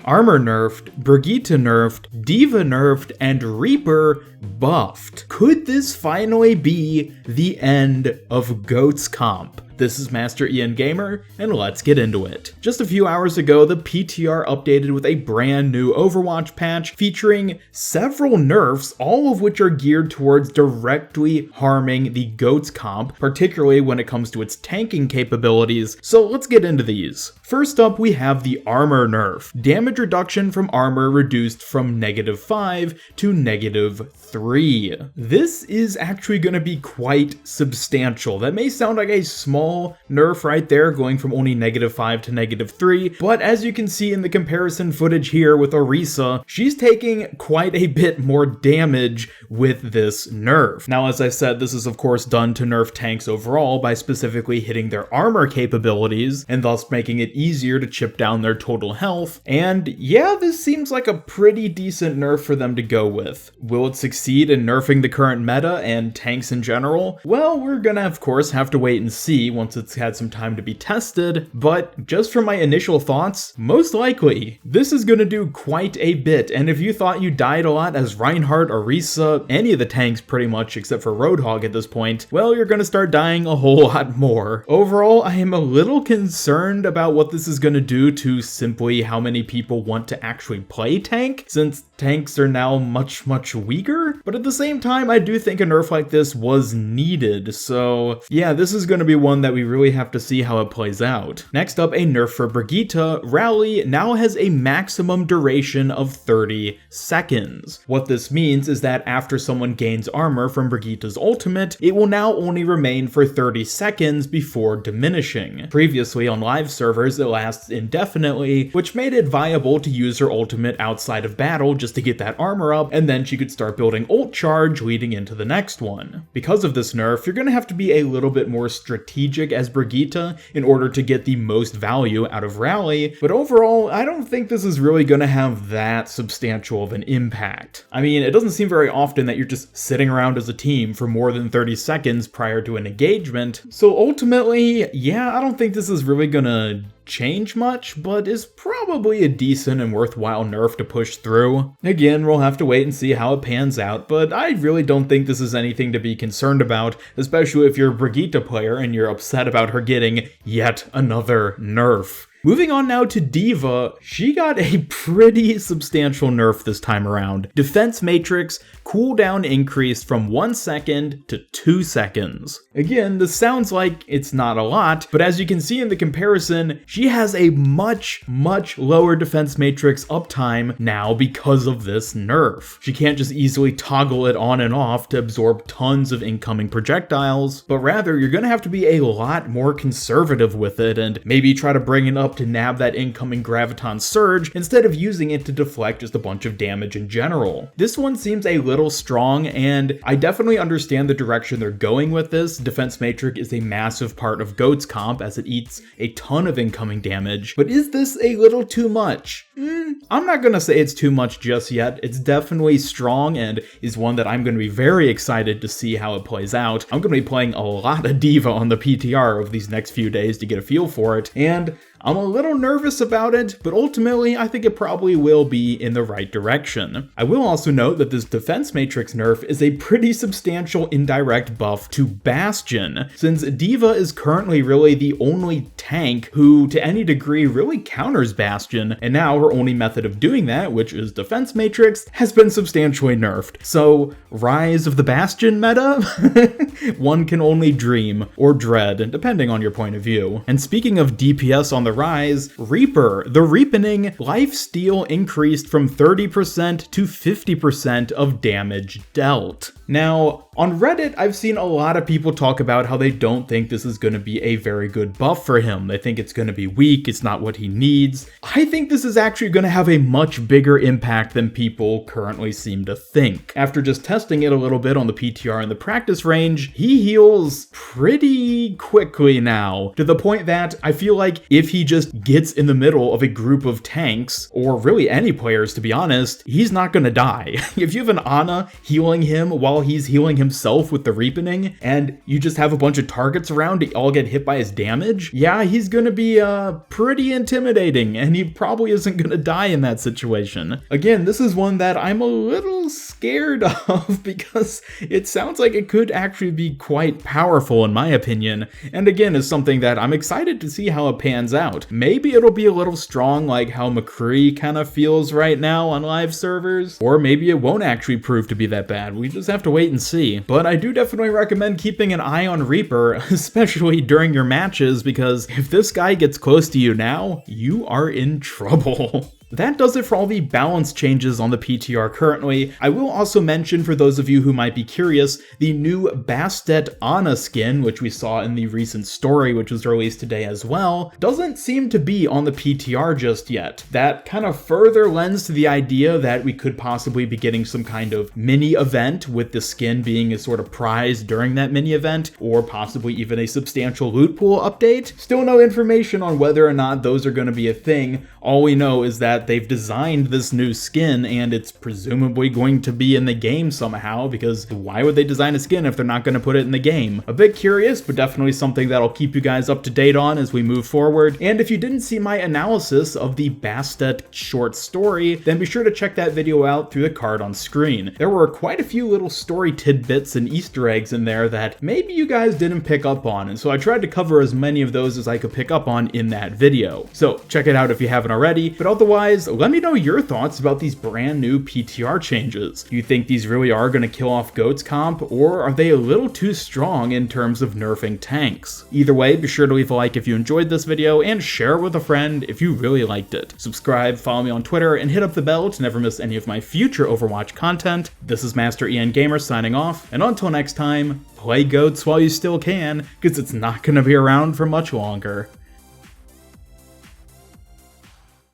Armor nerfed, Brigitte nerfed, D.Va nerfed, and Reaper buffed. Could this finally be the end of GOATS comp? This is Master Ian Gamer, and let's get into it. Just a few hours ago, the PTR updated with a brand new Overwatch patch featuring several nerfs, all of which are geared towards directly harming the GOATS comp, particularly when it comes to its tanking capabilities, so let's get into these. First up, we have the armor nerf. Damage reduction from armor reduced from -5 to -3. This is actually going to be quite substantial. That may sound like a small nerf right there, going from only -5 to -3, but as you can see in the comparison footage here with Orisa, she's taking quite a bit more damage with this nerf. Now, as I said, this is of course done to nerf tanks overall by specifically hitting their armor capabilities, and thus making it easier to chip down their total health, and yeah, this seems like a pretty decent nerf for them to go with. Will it succeed in nerfing the current meta and tanks in general? Well, we're gonna of course have to wait and see once it's had some time to be tested, but just from my initial thoughts, most likely, this is gonna do quite a bit, and if you thought you died a lot as Reinhardt, Orisa, any of the tanks pretty much except for Roadhog at this point, well, you're gonna start dying a whole lot more. Overall, I am a little concerned about what this is gonna do to simply how many people want to actually play tank, since tanks are now much weaker, but at the same time, I do think a nerf like this was needed, so yeah, this is gonna be one that we really have to see how it plays out. Next up, a nerf for Brigitte. Rally now has a maximum duration of 30 seconds. What this means is that after someone gains armor from Brigitte's ultimate, it will now only remain for 30 seconds before diminishing. Previously on live servers, it lasts indefinitely, which made it viable to use her ultimate outside of battle just to get that armor up, and then she could start building ult charge leading into the next one. Because of this nerf, you're gonna have to be a little bit more strategic as Brigitte in order to get the most value out of Rally, but overall, I don't think this is really gonna have that substantial of an impact. I mean, it doesn't seem very often that you're just sitting around as a team for more than 30 seconds prior to an engagement, so ultimately, yeah, I don't think this is really gonna change much, but is probably a decent and worthwhile nerf to push through. Again, we'll have to wait and see how it pans out, but I really don't think this is anything to be concerned about, especially if you're a Brigitte player and you're upset about her getting yet another nerf. Moving on now to D.Va, she got a pretty substantial nerf this time around. Defense matrix cooldown increased from 1 second to 2 seconds. Again, this sounds like it's not a lot, but as you can see in the comparison, she has a much lower defense matrix uptime now because of this nerf. She can't just easily toggle it on and off to absorb tons of incoming projectiles, but rather you're gonna have to be a lot more conservative with it and maybe try to bring it up to nab that incoming graviton surge instead of using it to deflect just a bunch of damage in general. This one seems a little strong, and I definitely understand the direction they're going with this. Defense matrix is a massive part of GOATS comp as it eats a ton of incoming damage, but is this a little too much? I'm not gonna say it's too much just yet. It's definitely strong and is one that I'm gonna be very excited to see how it plays out. I'm gonna be playing a lot of D.Va on the PTR over these next few days to get a feel for it, and I'm a little nervous about it, but ultimately I think it probably will be in the right direction. I will also note that this defense matrix nerf is a pretty substantial indirect buff to Bastion, since D.Va is currently really the only tank who to any degree really counters Bastion, and now her only method of doing that, which is defense matrix, has been substantially nerfed. So, rise of the Bastion meta? One can only dream, or dread, depending on your point of view. And speaking of DPS on the rise, Reaper. The Reapening lifesteal increased from 30% to 50% of damage dealt. Now, on Reddit, I've seen a lot of people talk about how they don't think this is going to be a very good buff for him. They think it's going to be weak, it's not what he needs. I think this is actually going to have a much bigger impact than people currently seem to think. After just testing it a little bit on the PTR and the practice range, he heals pretty quickly now, to the point that I feel like if he just gets in the middle of a group of tanks, or really any players to be honest, he's not going to die. If you have an Ana healing him while he's healing himself with the Reapening, and you just have a bunch of targets around to all get hit by his damage, yeah, he's gonna be pretty intimidating, and he probably isn't gonna die die in that situation. Again, this is one that I'm a little scared of because it sounds like it could actually be quite powerful in my opinion, and again is something that I'm excited to see how it pans out. Maybe it'll be a little strong like how McCree kind of feels right now on live servers, or maybe it won't actually prove to be that bad. We just have to wait and see. But I do definitely recommend keeping an eye on Reaper, especially during your matches, because if this guy gets close to you now, you are in trouble. That does it for all the balance changes on the PTR currently. I will also mention, for those of you who might be curious, the new Bastet Ana skin, which we saw in the recent story, which was released today as well, doesn't seem to be on the PTR just yet. That kind of further lends to the idea that we could possibly be getting some kind of mini event with the skin being a sort of prize during that mini event, or possibly even a substantial loot pool update. Still no information on whether or not those are going to be a thing. All we know is that they've designed this new skin and it's presumably going to be in the game somehow, because why would they design a skin if they're not going to put it in the game? A bit curious, but definitely something that'll keep you guys up to date on as we move forward. And if you didn't see my analysis of the Bastet short story, then be sure to check that video out through the card on screen. There were quite a few little story tidbits and Easter eggs in there that maybe you guys didn't pick up on, and so I tried to cover as many of those as I could pick up on in that video. So check it out if you haven't already, but otherwise, let me know your thoughts about these brand new PTR changes. Do you think these really are going to kill off Goats comp, or are they a little too strong in terms of nerfing tanks? Either way, be sure to leave a like if you enjoyed this video, and share it with a friend if you really liked it. Subscribe, follow me on Twitter, and hit up the bell to never miss any of my future Overwatch content. This is Master Ian Gamer signing off, and until next time, play Goats while you still can, because it's not going to be around for much longer.